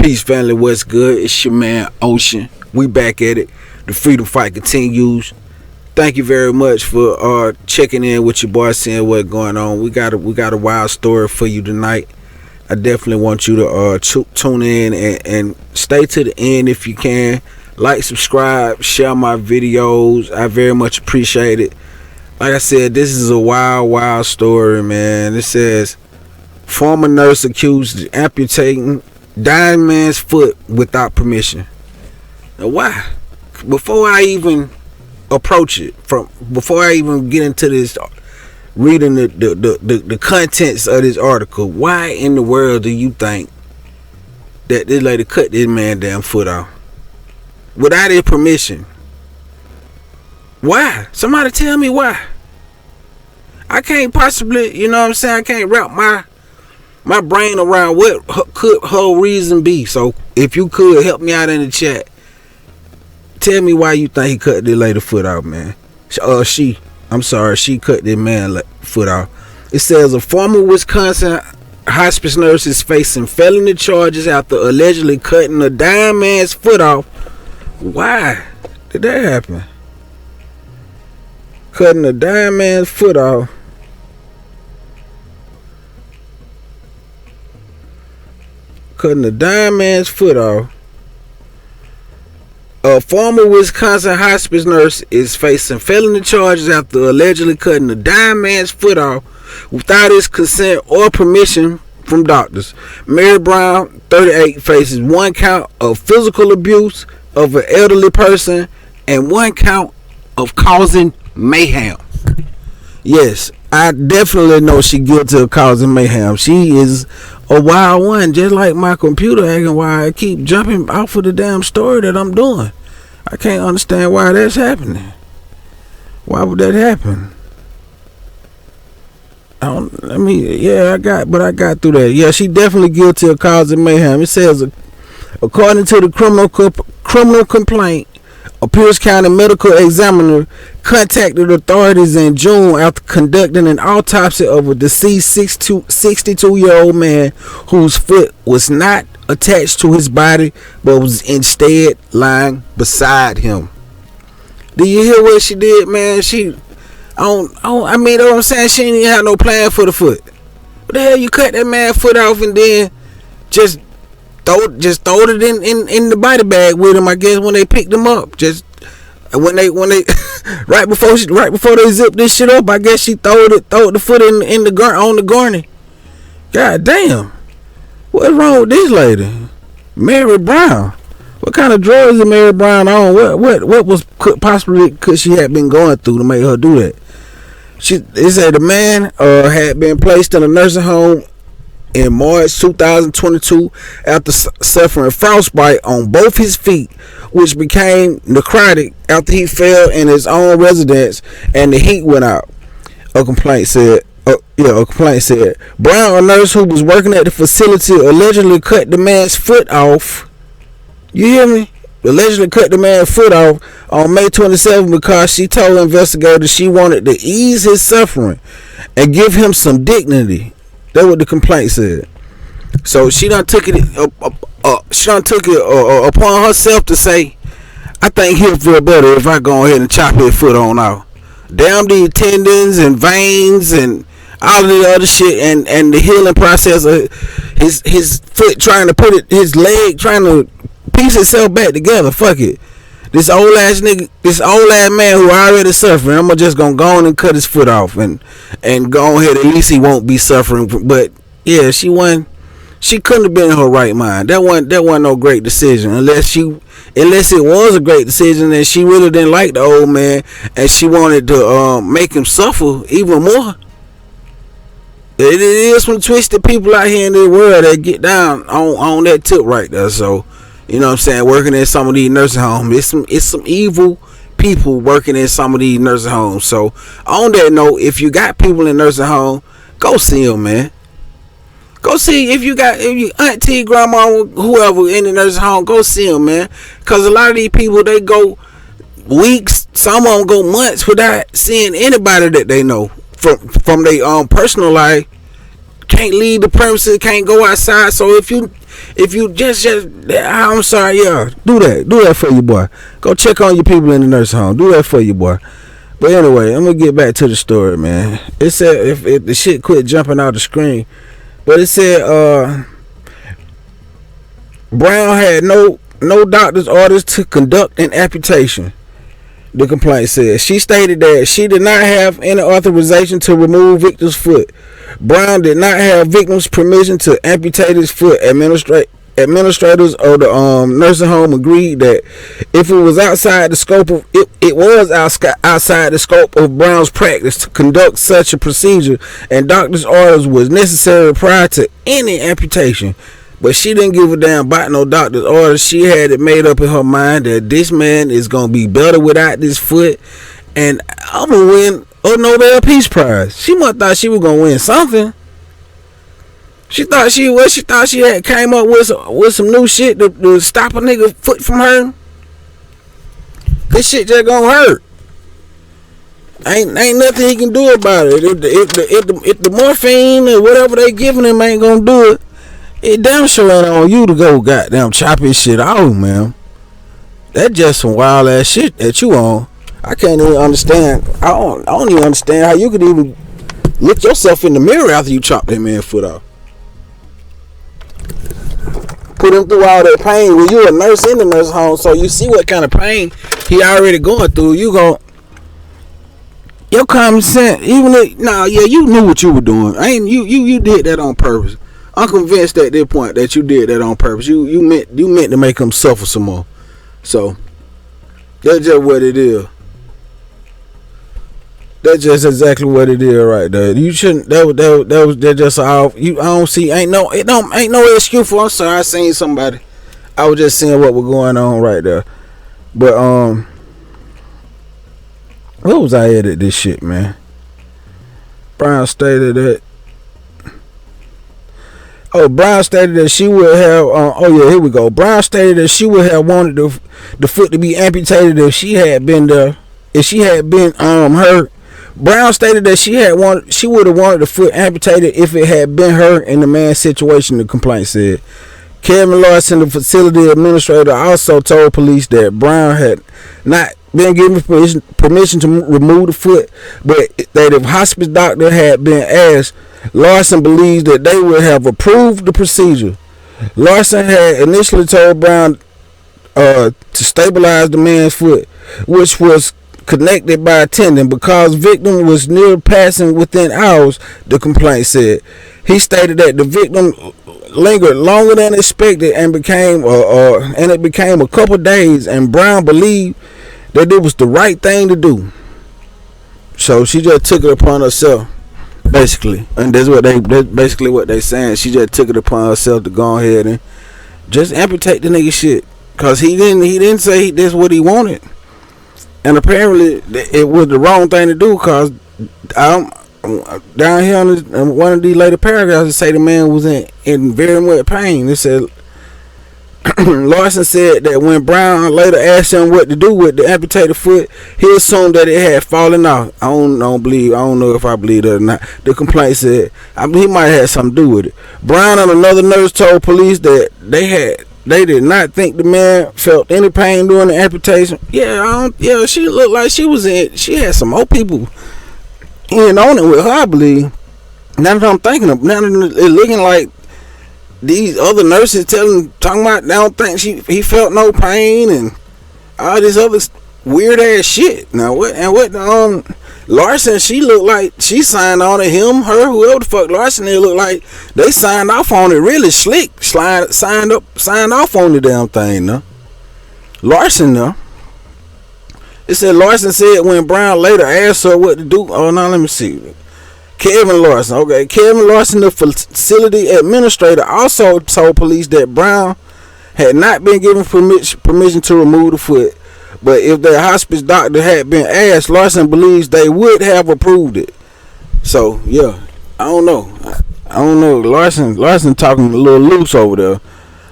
Peace, family. What's good? It's your man Ocean. We back at it. The freedom fight continues. Thank you very much for checking in with your boy, seeing what's going on. We got a wild story for you tonight. I definitely want you to tune in and stay to the end if you can. Like, subscribe, share my videos. I very much appreciate it. Like I said, this is a wild story, man. It says former nurse accused of amputating dying man's foot without permission. Now, why? Before I even approach it, before I even get into this, reading the contents of this article, why in the world do you think that this lady cut this man damn foot off without his permission? Why? Somebody tell me why. I can't possibly, you know what I'm saying, I can't wrap my brain around what could her reason be. So if you could help me out in the chat, tell me why you think he cut this lady foot off, man. She cut this man foot off. It says a former Wisconsin hospice nurse is facing felony charges after allegedly cutting a dying man's foot off. Why did that happen? Cutting a dying man's foot off. Cutting a dying man's foot off. A former Wisconsin hospice nurse is facing felony charges after allegedly cutting a dying man's foot off without his consent or permission from doctors. Mary Brown, 38, faces 1 count of physical abuse of an elderly person and 1 count of causing mayhem. Yes, I definitely know she's guilty of causing mayhem. She is a wild one, just like my computer acting wild. I keep jumping off of the damn story that I'm doing. I can't understand why that's happening. Why would that happen? I got through that. Yeah, she definitely guilty of causing mayhem. It says, according to the criminal complaint, a Pierce County medical examiner contacted authorities in June after conducting an autopsy of a deceased 62-year-old man whose foot was not attached to his body but was instead lying beside him. Do you hear what she did, man? She know what I'm saying? She didn't even have no plan for the foot. What the hell, you cut that man's foot off and then just throwed it in the body bag with him, I guess, when they picked him up. Just when they right before they zipped this shit up, I guess she throwed the foot on the gurney. God damn. What's wrong with this lady? Mary Brown. What kind of drugs is Mary Brown on? What was possibly could she have been going through to make her do that? It said the man had been placed in a nursing home in March 2022 after suffering frostbite on both his feet, which became necrotic after he fell in his own residence and the heat went out. A complaint said. Brown, a nurse who was working at the facility, allegedly cut the man's foot off. You hear me? Allegedly cut the man's foot off on May 27 because she told investigators she wanted to ease his suffering and give him some dignity. That's what the complaint said. So she done took it upon herself to say, I think he'll feel better if I go ahead and chop his foot on off. Damn the tendons and veins and all of the other shit and the healing process of his foot trying to his leg trying to piece itself back together. Fuck it. This old ass man who already suffering, I'm just gonna go on and cut his foot off and go ahead. At least he won't be suffering. But yeah, she couldn't have been in her right mind. That wasn't no great decision unless it was a great decision and she really didn't like the old man and she wanted to make him suffer even more. It is some twisted people out here in the world that get down on that tip right there. So, you know what I'm saying, working in some of these nursing homes, it's some evil people working in some of these nursing homes. So, on that note, if you got people in nursing home, go see them, man. Go see if you auntie, grandma, whoever in the nursing home, go see them, man. Because a lot of these people, they go weeks, some of them go months without seeing anybody that they know from their personal life. Can't leave the premises, can't go outside. So if if you just, I'm sorry, yeah, do that for you, boy. Go check on your people in the nursing home. Do that for you, boy. But anyway, I'm gonna get back to the story, man. It said if the shit quit jumping out the screen, but it said Brown had no doctor's orders to conduct an amputation. The complaint said she stated that she did not have any authorization to remove victim's foot. Brown did not have victim's permission to amputate his foot. Administrators of the nursing home agreed that if it was outside the scope of it was outside the scope of Brown's practice to conduct such a procedure, and doctor's orders was necessary prior to any amputation. But she didn't give a damn about no doctor's orders. She had it made up in her mind that this man is gonna be better without this foot, and I'm gonna win a Nobel Peace Prize. She must thought she was gonna win something. She thought she had came up with some new shit to stop a nigga foot from hurting. This shit just gonna hurt. Ain't nothing he can do about it. If the morphine or whatever they giving him ain't gonna do it, it damn sure ain't on you to go goddamn chop his shit off, man. That just some wild ass shit that you on. I can't even understand. I don't even understand how you could even look yourself in the mirror after you chop that man's foot off. Put him through all that pain. When you're a nurse in the nursing home, so you see what kind of pain he already going through. You go, your common sense, even if, you knew what you were doing. You did that on purpose. I'm convinced at this point that you did that on purpose. You meant to make him suffer some more. So that's just what it is. That's just exactly what it is right there. You shouldn't. That just all. I don't see. Ain't no excuse for. I'm sorry. I seen somebody. I was just seeing what was going on right there. But where was I at this shit, man? Brown stated that. Brown stated that she would have. Here we go. Brown stated that she would have wanted the foot to be amputated if she had been there. If she had been hurt. Brown stated that she would have wanted the foot amputated if it had been her in the man's situation. The complaint said. Kevin Larson, the facility administrator, also told police that Brown had not been given permission to remove the foot, but that if hospice doctor had been asked, Larson believes that they would have approved the procedure. Larson had initially told Brown to stabilize the man's foot, which was connected by a tendon, because victim was near passing within hours, the complaint said. He stated that the victim lingered longer than expected and it became a couple days, and Brown believed that it was the right thing to do. So she just took it upon herself, basically, and that's basically what they saying. She just took it upon herself to go ahead and just amputate the nigga shit, cause he didn't say that's what he wanted. And apparently it was the wrong thing to do, because down here on one of these later paragraphs, it say the man was in very much pain. It said Larson said that when Brown later asked him what to do with the amputated foot, he assumed that it had fallen off. I don't know if I believe that or not. The complaint said he might have had something to do with it. Brown and another nurse told police that they did not think the man felt any pain during the amputation. She looked like she had some old people in on it with her, I believe. Now that I'm thinking of, now that it's looking like these other nurses talking about they don't think he felt no pain and all this other weird ass shit. Now what Larson, she looked like she signed on it. Him, her, whoever the fuck Larson, it looked like they signed off on it really slick. Signed off on the damn thing. No, Larson, no. It said Larson said when Brown later asked her what to do. Oh no, let me see. Kevin Larson. Okay, Kevin Larson, the facility administrator, also told police that Brown had not been given permission to remove the foot. But if the hospice doctor had been asked, Larson believes they would have approved it. So yeah, I don't know. Larson talking a little loose over there.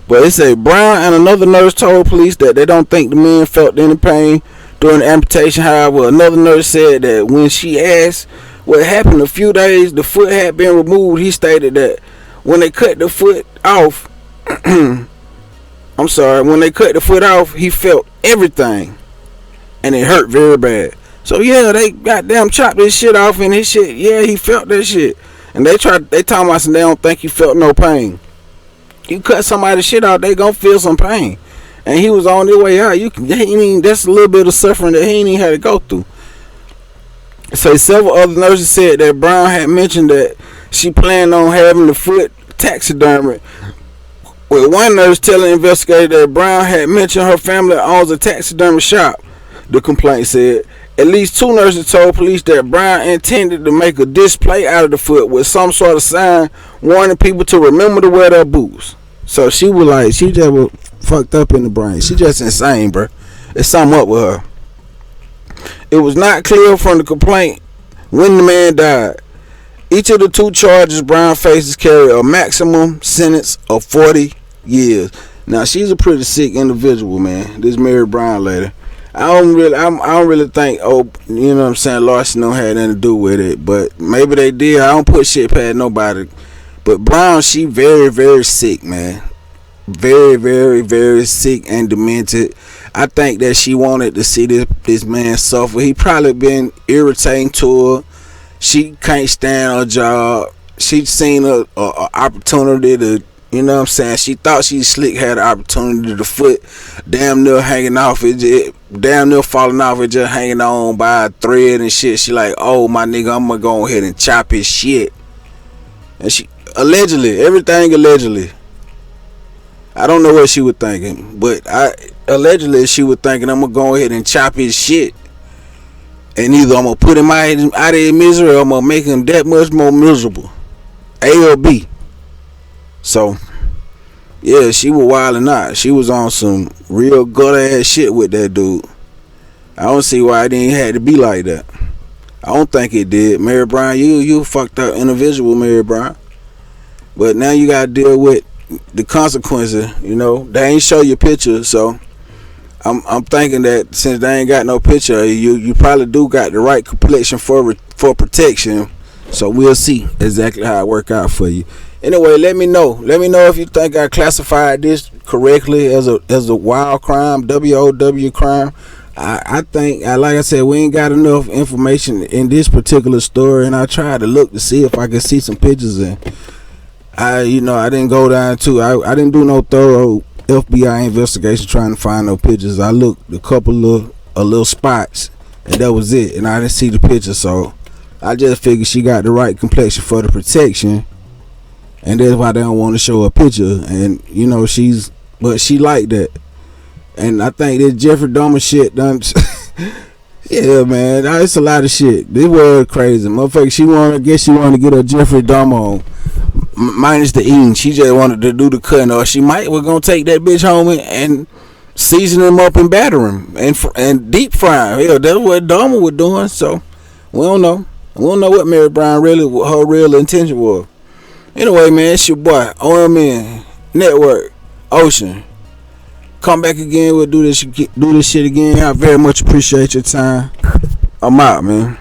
But it said Brown and another nurse told police that they don't think the man felt any pain during the amputation. However, another nurse said that when she asked what happened a few days, the foot had been removed. He stated that when they cut the foot off, I'm sorry, when they cut the foot off, he felt everything, and it hurt very bad. So yeah, they goddamn chopped this shit off, and his shit, yeah, he felt that shit. And they talking about some, they don't think he felt no pain. You cut somebody's shit out, they gonna feel some pain. And he was on his way out. That's a little bit of suffering that he ain't even had to go through. So several other nurses said that Brown had mentioned that she planned on having the foot taxidermy, with one nurse telling investigators that Brown had mentioned her family owns a taxidermy shop. The complaint said at least 2 nurses told police that Brown intended to make a display out of the foot with some sort of sign warning people to remember to wear their boots. So she was like, she just was fucked up in the brain. She just insane, bro. It's something up with her. It was not clear from the complaint when the man died. Each of the 2 charges Brown faces carry a maximum sentence of 40 years. Now she's a pretty sick individual, man. This Mary Brown lady. I don't really think, you know what I'm saying, Larson don't have nothing to do with it, but maybe they did. I don't put shit past nobody. But Brown, she very, very sick, man. Very, very, very sick and demented. I think that she wanted to see this man suffer. He probably been irritating to her. She can't stand her job. She seen a opportunity to, you know what I'm saying, she thought she slick, had an opportunity. The foot damn near hanging off, it damn near falling off, it just hanging on by a thread and shit. She like, oh my nigga, I'm gonna go ahead and chop his shit. And she allegedly, everything allegedly, I don't know what she was thinking, but allegedly she was thinking, I'm gonna go ahead and chop his shit, and either I'm gonna put him out of his misery, or I'm gonna make him that much more miserable. A or B. So yeah, she was wilding out. She was on some real good ass shit with that dude. I don't see why it didn't have to be like that. I don't think it did. Mary Brown, you fucked up individual, Mary Brown. But now you gotta deal with the consequences. You know, they ain't show your picture, so I'm thinking that since they ain't got no picture, you probably do got the right complexion for protection. So we'll see exactly how it work out for you. Anyway, let me know if you think I classified this correctly as a wild crime, W.O.W. crime. I think, like I said, we ain't got enough information in this particular story, and I tried to look to see if I could see some pictures, and I didn't go down to, I didn't do no thorough FBI investigation trying to find no pictures. I looked a couple of little spots, and that was it, and I didn't see the picture, so I just figured she got the right complexion for the protection, and that's why they don't want to show a picture. And you know, but she like that. And I think this Jeffrey Dahmer shit done. Yeah, man, it's a lot of shit. This world crazy, motherfucker. She wanted to get her Jeffrey Dahmer on, minus the eating. She just wanted to do the cutting, or she might was gonna take that bitch home and season him up and batter him and deep fry him. Hell, that's what Dahmer was doing. So we don't know. We don't know what Mary Brown her real intention was. Anyway, man, it's your boy omnnetwork, Ocean. Come back again. We'll do this shit again. I very much appreciate your time. I'm out, man.